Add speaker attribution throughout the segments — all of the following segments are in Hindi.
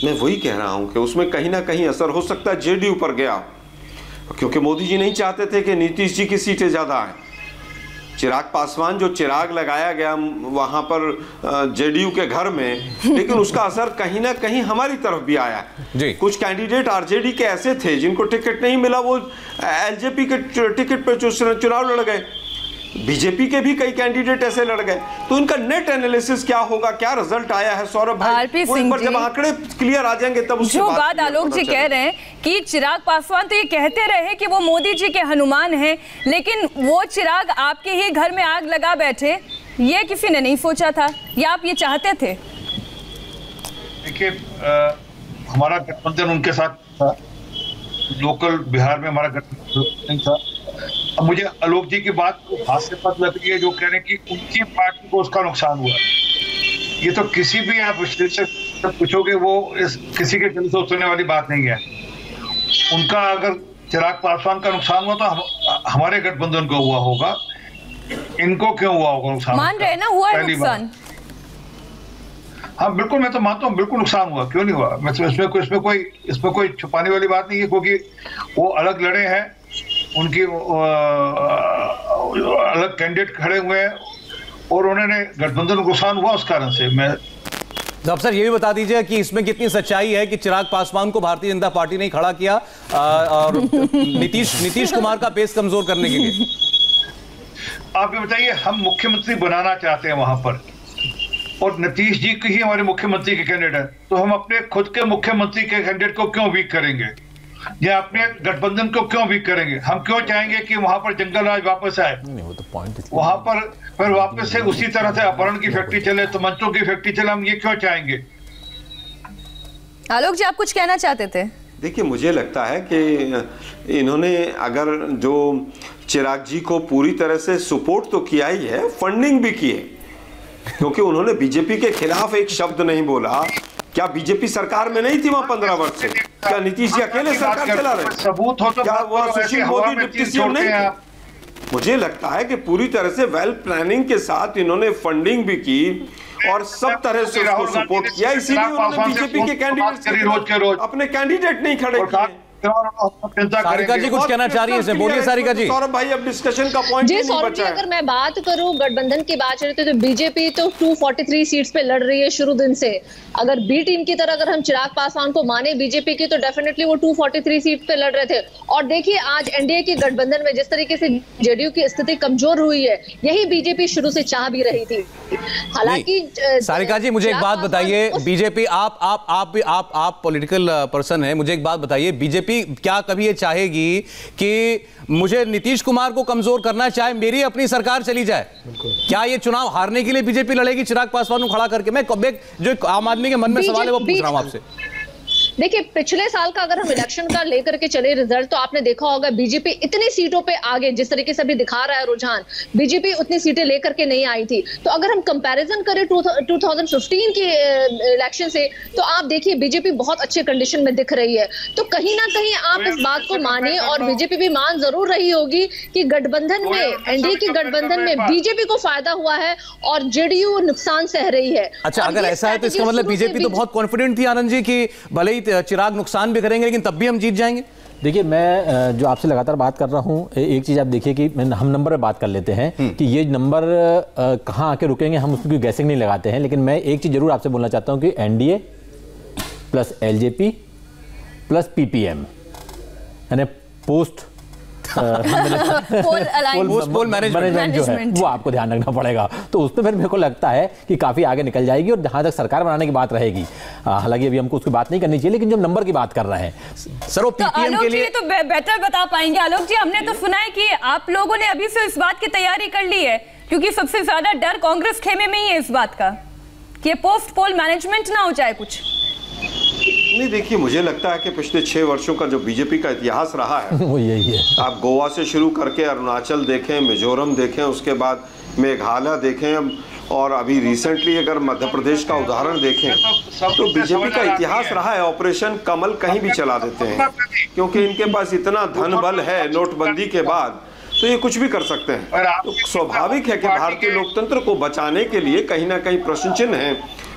Speaker 1: मैं वही कह रहा हूं कि उसमें कहीं ना कहीं असर हो सकता है जेडीयू पर गया, क्योंकि मोदी जी नहीं चाहते थे कि नीतीश जी की सीटें ज्यादा आए। चिराग पासवान जो चिराग लगाया गया वहां पर जेडीयू के घर में, लेकिन उसका असर कहीं ना कहीं हमारी तरफ भी आया है। कुछ कैंडिडेट आरजेडी के ऐसे थे जिनको टिकट नहीं मिला, वो एलजेपी के टिकट पे चुनाव लड़ गए। बीजेपी के भी कई कैंडिडेट ऐसे लड़ गए। तो इनका नेट एनालिसिस क्या होगा, क्या रिजल्ट आया है सौरभ भाई, वो एक बार जब आंकड़े क्लियर आ जाएंगे तब उसके बाद। जो बात
Speaker 2: आलोक जी कह रहे हैं कि चिराग पासवान तो ये कहते रहे कि वो मोदी जी के हनुमान हैं, लेकिन वो चिराग आपके ही घर में आग लगा बैठे, ये किसी ने नहीं सोचा था, या आप ये चाहते थे?
Speaker 3: देखिए, हमारा गठबंधन उनके साथ था, लोकल बिहार में हमारा गठबंधन था। अब मुझे आलोक जी की बात हास्यास्पद लग रही है, जो कह रहे हैं कि उनकी पार्टी को उसका नुकसान हुआ। ये तो किसी भी आप विश्लेषक से पूछोगे, वो इस किसी के दिल से सुनने वाली बात नहीं है। उनका अगर चिराग पासवान का नुकसान हुआ तो हमारे गठबंधन को हुआ होगा, इनको क्यों हुआ होगा नुकसान?
Speaker 2: मान रहे ना, हुआ है नुकसान।
Speaker 3: हाँ बिल्कुल, मैं तो मानता हूँ बिल्कुल नुकसान हुआ, क्यों नहीं हुआ। इसमें कोई छुपाने वाली बात नहीं है, क्योंकि वो अलग लड़े हैं, उनकी अलग कैंडिडेट खड़े हुए हैं और उन्होंने गठबंधन को नुकसान हुआ उस कारण से। मैं
Speaker 4: तो अब सर ये भी बता दीजिए कि इसमें कितनी सच्चाई है कि चिराग पासवान को भारतीय जनता पार्टी ने खड़ा किया और नीतीश कुमार का बेस कमजोर करने के लिए।
Speaker 3: आप ये बताइए, हम मुख्यमंत्री बनाना चाहते हैं वहां पर, और नीतीश जी की ही हमारे मुख्यमंत्री के कैंडिडेट है, तो हम अपने खुद के मुख्यमंत्री के कैंडिडेट को क्यों वीक करेंगे, या अपने गठबंधन को क्यों वीक करेंगे? हम क्यों चाहेंगे कि वहां पर जंगल राज वापस आए?
Speaker 4: वो तो पॉइंट,
Speaker 3: वहां पर फिर वापस से उसी तरह से अपहरण की फैक्ट्री चले, तो मंचों की फैक्ट्री चले, हम ये क्यों चाहेंगे?
Speaker 2: आलोक जी, आप कुछ कहना चाहते थे?
Speaker 1: देखिए, मुझे लगता है कि इन्होंने अगर जो चिराग जी को पूरी तरह से सपोर्ट तो किया ही है, फंडिंग भी की है, क्योंकि उन्होंने बीजेपी के खिलाफ एक शब्द नहीं बोला। क्या बीजेपी सरकार में नहीं थी वहां 15 वर्ष से? क्या नीतीश जी अकेले सरकार चला रहे?
Speaker 3: सबूत हो तो
Speaker 1: क्या वो सुशील मोदी डिप्टी सीएम नहीं थे? मुझे लगता है कि पूरी तरह से वेल प्लानिंग के साथ इन्होंने फंडिंग भी की और सब तरह से उसको सपोर्ट किया। इसीलिए उन्होंने बीजेपी के कैंडिडेट अपने कैंडिडेट नहीं खड़े किए।
Speaker 4: सारिका जी कुछ कहना चाह रही है, बोलिए सारिका जी।
Speaker 1: सौरभ भाई, अब डिस्कशन का पॉइंट
Speaker 5: जी सौरभ जी, अगर मैं बात करूं गठबंधन की बात चलती तो बीजेपी तो 243 सीट्स पे लड़ रही है शुरू दिन से। अगर बी टीम की तरह अगर हम चिराग पासवान को माने बीजेपी की, तो डेफिनेटली वो 243 सीट पे लड़ रहे थे। और देखिए, आज एनडीए की गठबंधन में जिस तरीके से जेडीयू की स्थिति कमजोर हुई है, यही बीजेपी शुरू से चाह भी रही थी। हालांकि
Speaker 4: सारिका जी, मुझे एक बात बताइए, बीजेपी आप पॉलिटिकल पर्सन है, मुझे एक बात बताइए, बीजेपी क्या कभी ये चाहेगी कि मुझे नीतीश कुमार को कमजोर करना, चाहे मेरी अपनी सरकार चली जाए? क्या ये चुनाव हारने के लिए बीजेपी लड़ेगी चिराग पासवान को खड़ा करके? मैं जो आम आदमी के मन में सवाल है वो पूछ रहा हूं आपसे।
Speaker 5: देखिए, पिछले साल का अगर हम इलेक्शन का लेकर के चले रिजल्ट, तो आपने देखा होगा बीजेपी इतनी सीटों पे आगे, जिस तरीके से अभी दिखा रहा है रुझान, बीजेपी उतनी सीटें लेकर के नहीं आई थी। तो अगर हम कंपैरिजन करें 2015 की इलेक्शन से, तो आप देखिए बीजेपी बहुत अच्छे कंडीशन में दिख रही है। तो कहीं ना कहीं आप इस बात को माने, और बीजेपी भी मान जरूर रही होगी कि गठबंधन में, एनडीए की गठबंधन में बीजेपी को फायदा हुआ है और जेडीयू नुकसान सह रही है।
Speaker 4: अच्छा, अगर ऐसा है तो इसका मतलब बीजेपी तो बहुत कॉन्फिडेंट थी आनंद जी कि भले ही चिराग नुकसान भी करेंगे लेकिन तब भी हम जीत जाएंगे।
Speaker 6: देखिए, मैं जो आपसे लगातार बात कर रहा हूं, एक चीज़ आप देखिए कि हम नंबर पे बात कर लेते हैं कि ये नंबर कहां आके रुकेंगे, हम उसकी गैसिंग नहीं लगाते हैं। लेकिन मैं एक चीज़ जरूर आपसे बोलना चाहता हूं कि NDA plus LJP plus ppm यानी पोस्ट
Speaker 4: पोल मैनेजमेंट
Speaker 6: जो है वो आपको ध्यान रखना पड़ेगा। तो उसमें फिर मेरे को लगता है कि काफी आगे निकल जाएगी। और जहां तक सरकार बनाने की बात रहेगी, हालांकि अभी हमको उसकी बात नहीं करनी चाहिए, लेकिन जब नंबर की बात कर रहे हैं
Speaker 4: सर, वो पीपीएम के लिए
Speaker 2: तो बेहतर बता पाएंगे। आलोक जी, हमने तो सुना है कि आप लोगों ने अभी से इस बात की तैयारी कर ली है, क्योंकि सबसे ज्यादा डर कांग्रेस खेमे में ही है इस बात का कि पोस्ट पोल मैनेजमेंट ना हो जाए कुछ।
Speaker 1: नहीं, देखिए, मुझे लगता है कि पिछले 6 वर्षों का जो बीजेपी का इतिहास रहा है
Speaker 6: वो यही है।
Speaker 1: आप गोवा से शुरू करके अरुणाचल देखें, मिजोरम देखें, उसके बाद मेघालय देखें, और अभी रिसेंटली अगर मध्य प्रदेश का उदाहरण देखें, तो बीजेपी का इतिहास रहा है ऑपरेशन कमल कहीं भी चला देते हैं, क्योंकि इनके पास इतना धन बल है नोटबंदी के बाद, तो ये कुछ भी कर सकते हैं। तो स्वाभाविक है कि भारतीय लोकतंत्र को बचाने के लिए कहीं ना कहीं प्रश्न चिन्ह है।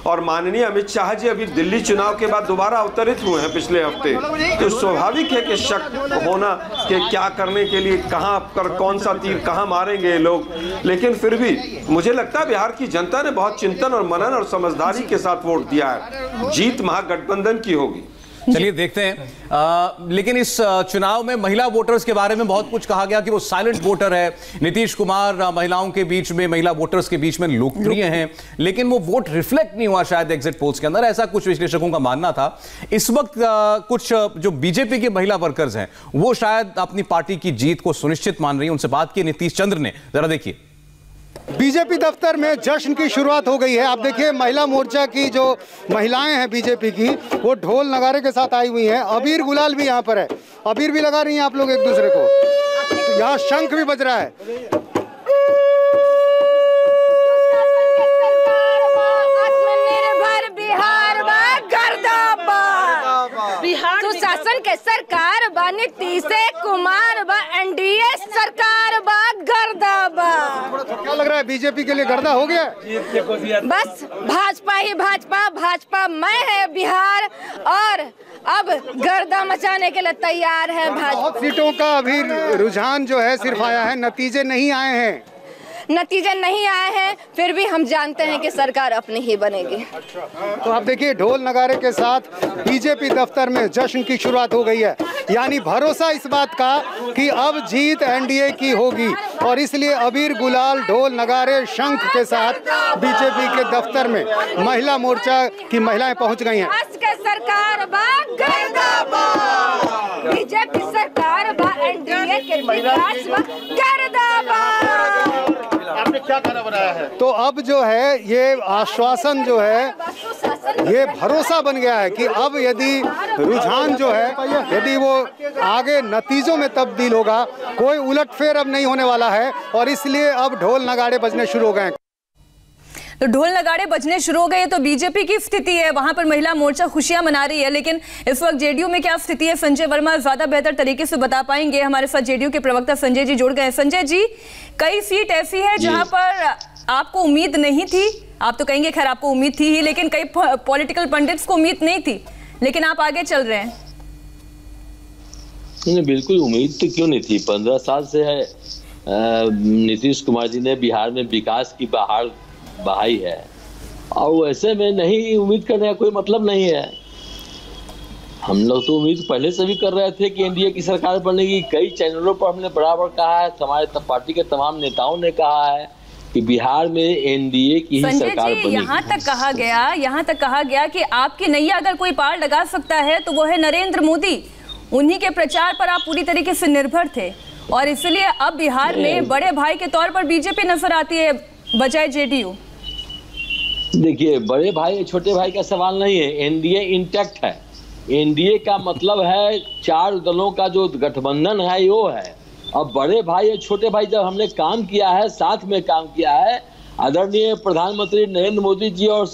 Speaker 1: और माननीय अमित शाह जी अभी दिल्ली चुनाव के बाद दोबारा अवतरित हुए हैं पिछले हफ्ते, तो स्वाभाविक है कि शक होना कि क्या करने के लिए, कहां पर कौन सा तीर कहां मारेंगे ये लोग। लेकिन फिर भी मुझे लगता है बिहार की जनता ने बहुत चिंतन और मनन और समझदारी के साथ वोट दिया है। जीत महागठबंधन की होगी।
Speaker 4: चलिए देखते हैं। लेकिन इस चुनाव में महिला वोटर्स के बारे में बहुत कुछ कहा गया कि वो साइलेंट वोटर है। नीतीश कुमार महिलाओं के बीच में, महिला वोटर्स के बीच में लोकप्रिय हैं, लेकिन वो वोट रिफ्लेक्ट नहीं हुआ शायद एग्जिट पोल्स के अंदर, ऐसा कुछ विश्लेषकों का मानना था। इस वक्त कुछ जो बीजेपी के महिला वर्कर्स हैं वो शायद अपनी पार्टी की जीत को सुनिश्चित मान रही है। उनसे बात की नीतीश चंद्र ने, जरा देखिए।
Speaker 7: बीजेपी दफ्तर में जश्न की शुरुआत हो गई है। आप देखिए महिला मोर्चा की जो महिलाएं हैं बीजेपी की, वो ढोल नगारे के साथ आई हुई हैं। अबीर गुलाल भी यहाँ पर है, अबीर भी लगा रही हैं आप लोग एक दूसरे को। तो यहाँ शंख भी बज रहा है।
Speaker 8: सुशासन के सरकार बा, नीतीश कुमार बा, एनडीए सरकार बा, गर्दा बा।
Speaker 7: क्या लग रहा है बीजेपी के लिए गर्दा हो गया?
Speaker 8: बस भाजपा ही भाजपा, भाजपा मैं है बिहार, और अब गर्दा मचाने के लिए तैयार है भाजपा।
Speaker 7: बहुत सीटों का अभी रुझान जो है सिर्फ आया है, नतीजे नहीं आए हैं।
Speaker 8: नतीजे नहीं आए हैं, फिर भी हम जानते हैं कि सरकार अपनी ही बनेगी।
Speaker 7: तो आप देखिए ढोल नगारे के साथ बीजेपी दफ्तर में जश्न की शुरुआत हो गई है, यानी भरोसा इस बात का कि अब जीत एनडीए की होगी, और इसलिए अबीर गुलाल ढोल नगारे शंख के साथ बीजेपी के दफ्तर में महिला मोर्चा की महिलाएं पहुंच गई हैं।
Speaker 8: सरकार बा, गर्दा बा, बीजेपी सरकार बा, एनडीए के विकास बा, गर्दा बा।
Speaker 3: आपने क्या खाना बनाया है?
Speaker 7: तो अब जो है ये आश्वासन जो है, ये भरोसा बन गया है कि अब यदि रुझान जो है, यदि वो आगे नतीजों में तब्दील होगा, कोई उलटफेर अब नहीं होने वाला है, और इसलिए अब ढोल नगाड़े बजने शुरू हो गए।
Speaker 2: तो ढोल नगाड़े बजने शुरू हो गए, तो बीजेपी की स्थिति है, वहां पर महिला मोर्चा खुशियां मना रही है, लेकिन इस वक्त जेडीयू में क्या स्थिति है, संजय वर्मा ज्यादा बेहतर तरीके से बता पाएंगे। हमारे साथ जेडीयू के प्रवक्ता संजय जी जुड़ गए। संजय जी, कई सीट ऐसी है जहां पर आपको उम्मीद नहीं थी, आप तो कहेंगे खैर आपको उम्मीद थी ही, लेकिन कई पॉलिटिकल पंडित्स को उम्मीद नहीं थी, लेकिन आप आगे चल रहे हैं।
Speaker 9: नहीं, बिल्कुल उम्मीद तो क्यों नहीं थी। 15 साल से है नीतीश कुमार जी ने बिहार में विकास की बहार बहाई है, और वैसे में नहीं उम्मीद करने का कोई मतलब नहीं है। हम लोग तो उम्मीद पहले से भी कर रहे थे कि एनडीए की सरकार बनेगी। कई चैनलों पर हमने बराबर कहा है, हमारे पार्टी के तमाम नेताओं ने कहा है कि बिहार में एनडीए की ही सरकार बनेगी।
Speaker 2: यहाँ तक कहा गया कि आपकी नैया अगर कोई पार लगा सकता है तो वो है नरेंद्र मोदी। उन्हीं के प्रचार पर आप पूरी तरीके से निर्भर थे, और इसलिए अब बिहार में बड़े भाई के तौर पर बीजेपी नजर आती है बजाय जेडीयू।
Speaker 9: देखिए, बड़े भाई छोटे भाई का सवाल नहीं है, एनडीए इंटैक्ट है। एनडीए का मतलब है 4 दलों का जो गठबंधन है वो है। अब बड़े भाई और छोटे भाई जब हमने काम किया है, साथ में काम किया है, आदरणीय प्रधानमंत्री नरेंद्र मोदी जी और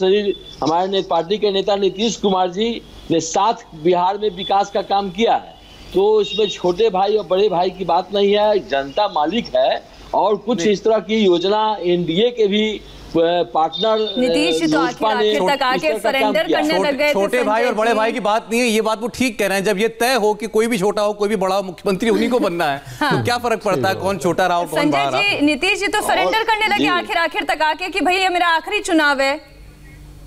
Speaker 9: हमारे पार्टी के नेता नीतीश कुमार जी ने साथ बिहार में विकास का काम किया है, तो इसमें छोटे भाई और बड़े भाई की बात नहीं है। जनता मालिक है, और कुछ इस तरह की योजना एनडीए के भी पार्टनर
Speaker 2: नीतीश तो आखिर तक आके सरेंडर करने लग गए।
Speaker 4: छोटे भाई और बड़े भाई की बात नहीं है, ये बात वो ठीक कह रहे हैं। जब ये तय हो कि कोई भी छोटा हो कोई भी बड़ा हो, मुख्यमंत्री उन्हीं को बनना है, तो क्या फर्क पड़ता है कौन छोटा रहा हो कौन बड़ा रहा।
Speaker 2: संजय जी, नीतीश जी तो सरेंडर करने लगे आखिर तक आके कि भाई ये मेरा आखिरी चुनाव है।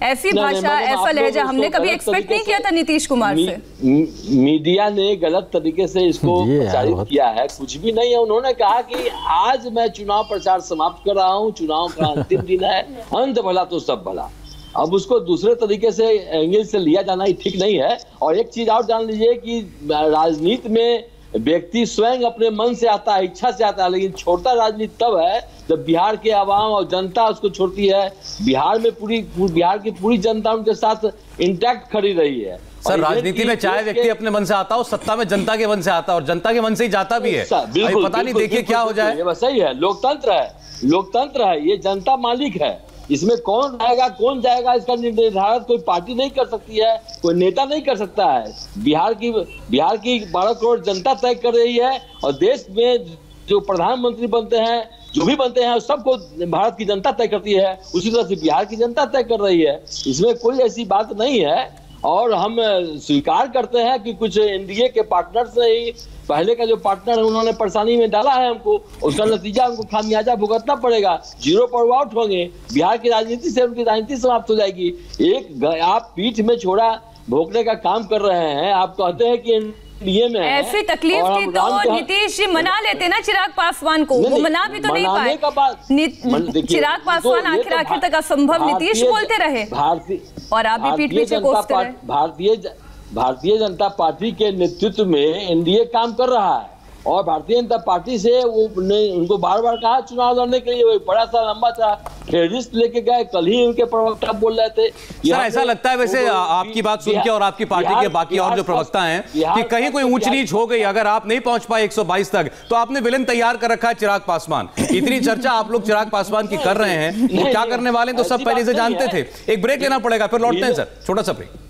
Speaker 2: ऐसी भाषा, ऐसा लहजा हमने कभी एक्सपेक्ट नहीं किया था नीतीश कुमार से।
Speaker 9: मीडिया ने गलत तरीके से इसको प्रचारित किया है, कुछ भी नहीं है। उन्होंने कहा कि आज मैं चुनाव प्रचार समाप्त कर रहा हूं, चुनाव का अंतिम दिन है, अंत भला तो सब भला। अब उसको दूसरे तरीके से एंगल से लिया जाना ही ठीक नहीं है। और एक चीज और जान लीजिए कि राजनीति में व्यक्ति स्वयं अपने मन से आता है, इच्छा से आता है, लेकिन छोड़ता राजनीति तब है जब बिहार के आवाम और जनता उसको छोड़ती है। बिहार में बिहार की पूरी जनता उनके साथ इंटैक्ट खड़ी रही है।
Speaker 4: सर, राजनीति में चाहे व्यक्ति अपने मन से आता हो, सत्ता में जनता के मन से आता है, और जनता के मन से ही जाता भी है।
Speaker 9: बिल्कुल,
Speaker 4: पता नहीं, देखिए क्या हो जाए।
Speaker 9: ये सही है, लोकतंत्र है, ये जनता मालिक है। इसमें कौन आएगा कौन जाएगा इसका निर्धारण कोई पार्टी नहीं कर सकती है, कोई नेता नहीं कर सकता है। बिहार की 12 करोड़ जनता तय कर रही है, और देश में जो प्रधानमंत्री बनते हैं जो भी बनते हैं सबको भारत की जनता तय करती है, उसी तरह से बिहार की जनता तय कर रही है। इसमें कोई ऐसी बात नहीं है। और हम स्वीकार करते हैं कि कुछ एनडीए के पार्टनर्स ने ही पहले का जो पार्टनर है उन्होंने परेशानी में डाला है हमको, उसका नतीजा उनको खामियाजा भुगतना पड़ेगा, जीरो पर आउट होंगे, बिहार की राजनीति से उनकी राजनीति समाप्त हो जाएगी। आप पीठ में छोड़ा भोंकने का काम कर रहे हैं। आप कहते हैं कि एनडीए में
Speaker 2: ऐसी तकलीफ थी तो नीतीश जी मना लेते ना चिराग पासवान को, वो मना भी तो नहीं पाए। चिराग पासवान आखिर तक असंभव नीतीश बोलते रहे और आप भी पीठ पीछे कोसते रहे।
Speaker 9: भारतीय जनता पार्टी के नेतृत्व में एनडीए काम कर रहा है और भारतीय जनता पार्टी से उनको बार बार कहा चुनाव लड़ने के लिए, बड़ा सा लंबा सा फेरिस्ट लेके गए। कल ही उनके प्रवक्ता बोल रहे थे।
Speaker 4: सर ऐसा लगता है वैसे आपकी बात सुन के और आपकी पार्टी के बाकी और जो प्रवक्ता हैं कि कहीं कोई ऊंच नीच हो गई, अगर आप नहीं पहुंच पाए 122 तक तो आपने विलन तैयार कर रखा है चिराग पासवान। इतनी चर्चा आप लोग चिराग पासवान की कर रहे हैं, वो क्या करने वाले तो सब पहले से जानते थे। एक ब्रेक लेना पड़ेगा, फिर लौटते हैं सर, छोटा सा ब्रेक।